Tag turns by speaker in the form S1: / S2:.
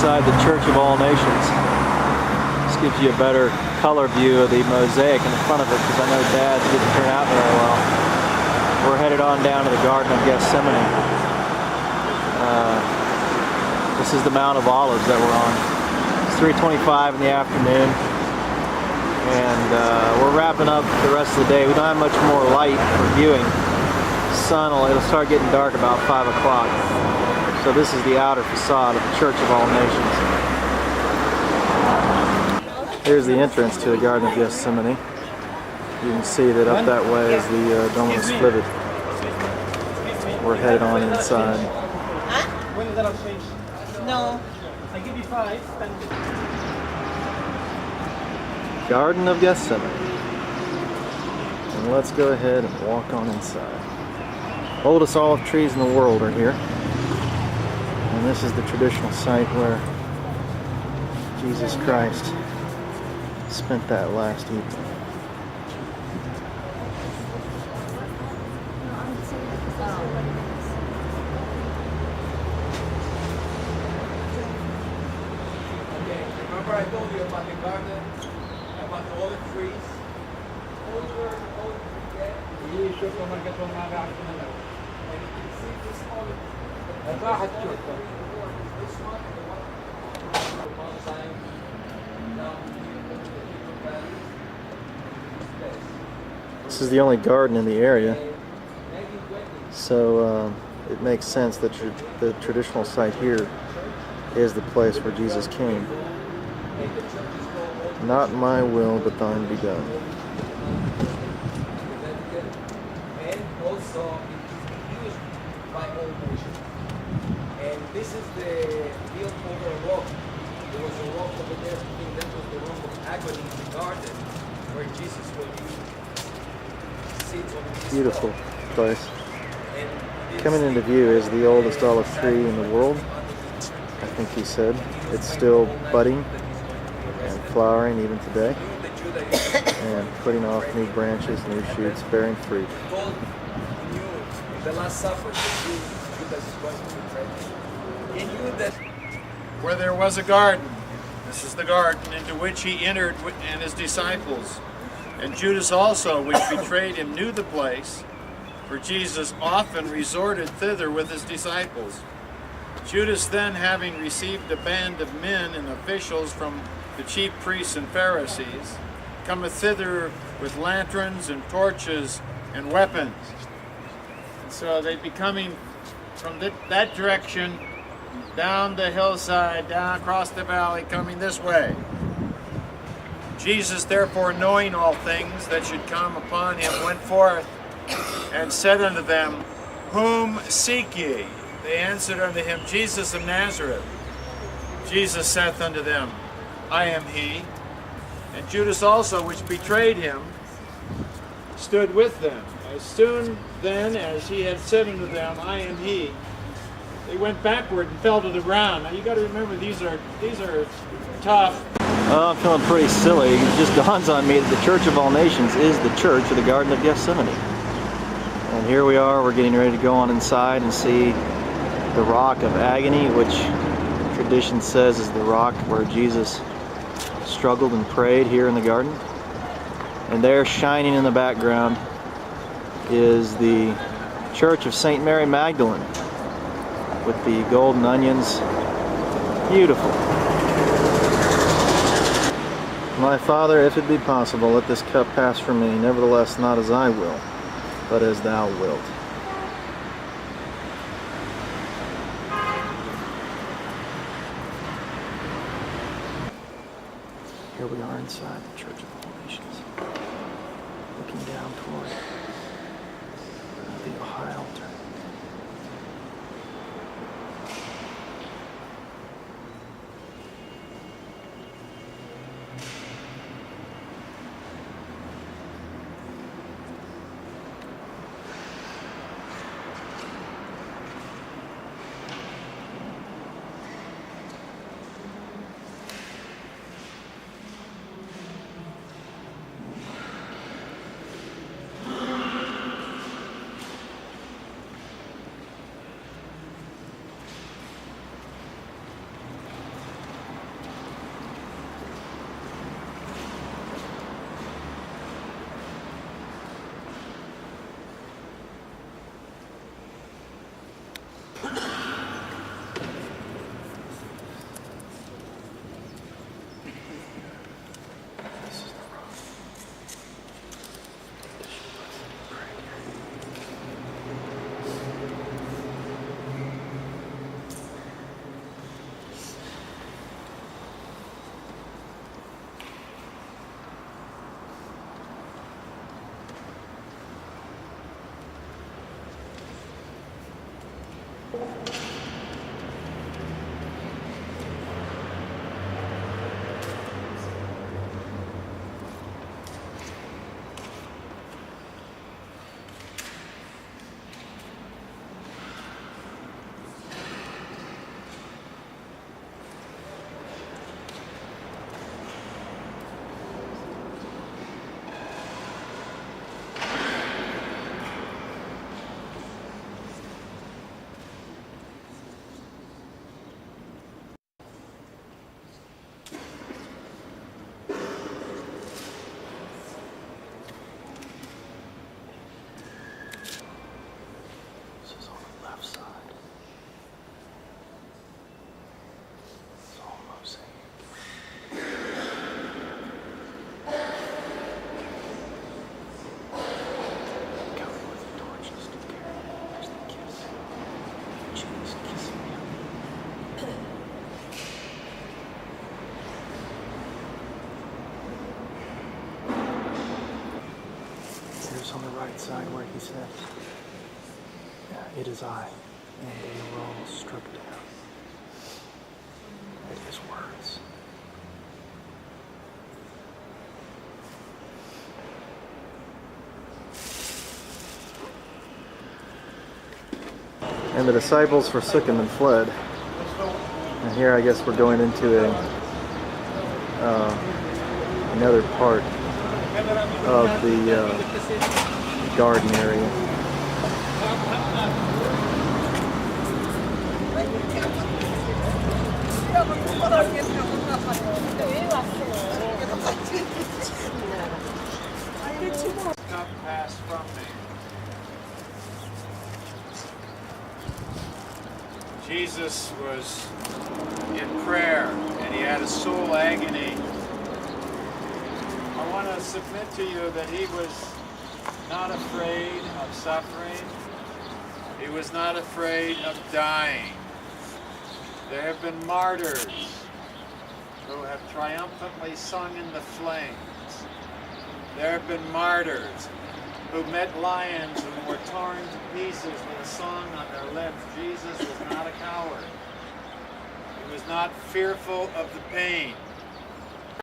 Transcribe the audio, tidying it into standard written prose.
S1: inside the Church of All Nations. This gives you a better color view of the mosaic in the front of it, because I know Dad's didn't turn out very well. We're headed on down to the Garden of Gethsemane. This is the Mount of Olives that we're on. It's 3:25 in the afternoon, and we're wrapping up the rest of the day. We don't have much more light for viewing. It'll start getting dark about 5 o'clock. So this is the outer facade of the Church of All Nations. Here's the entrance to the Garden of Gethsemane. You can see that up that way is the Domus Flivit. We're headed on inside.
S2: No.
S3: I give you 5.
S1: Garden of Gethsemane. And let's go ahead and walk on inside. Oldest olive trees in the world are here. And this is the traditional site where Jesus Christ spent that last evening.
S4: Remember I told you about the garden, about the olive trees? And you can see this olive. This one,
S1: This is the only garden in the area, so it makes sense that the traditional site here is the place where Jesus came. Not my will, but thine be done.
S4: And also it is used by all nations. And this is the built over a rock. There was a rock over there. I think that was the rock of agony in the garden where Jesus will sit on this
S1: Beautiful
S4: rock.
S1: place.
S4: And
S1: Coming into view is the oldest olive tree in the world. I think he said. It's still budding and flowering even today, and putting off new branches, new shoots, bearing fruit.
S4: The Last Supper, Judas is going to betray him. He knew that
S5: Where there was a garden, this is the garden into which he entered and his disciples. And Judas also, which betrayed him, knew the place, for Jesus often resorted thither with his disciples. Judas then, having received a band of men and officials from the chief priests and Pharisees, cometh thither with lanterns and torches and weapons. And so they'd be coming from that direction, down the hillside, down across the valley, coming this way. Jesus, therefore, knowing all things that should come upon him, went forth and said unto them, Whom seek ye? They answered unto him, Jesus of Nazareth. Jesus saith unto them, I am he. And Judas also, which betrayed him, stood with them. As soon then as he had said unto them, I am he, they went backward and fell to the ground. Now you got to remember, these are tough.
S1: Well, I'm feeling pretty silly. It just dawns on me that the Church of All Nations is the church of the Garden of Gethsemane. And here we are, we're getting ready to go on inside and see the rock of agony, which tradition says is the rock where Jesus struggled and prayed here in the garden. And there, shining in the background, is the Church of St. Mary Magdalene with the golden onions. Beautiful. My Father, if it be possible, let this cup pass from me. Nevertheless, not as I will, but as thou wilt. Here we are inside the Church of All Nations, looking down toward the high altar. This is on the left side. It's all mosaic. Covered with torches to carry. There's the kiss. Jesus kissing him. Here's on the right side where he said, "It is I," and they were all struck down at his words. And the disciples forsook him and fled. And here I guess we're going into another part of the garden area.
S5: Cup passed from me. Jesus was in prayer and he had a soul agony. I want to submit to you that he was not afraid of suffering. He was not afraid of dying. There have been martyrs who have triumphantly sung in the flames. There have been martyrs who met lions and were torn to pieces with a song on their lips. Jesus was not a coward. He was not fearful of the pain.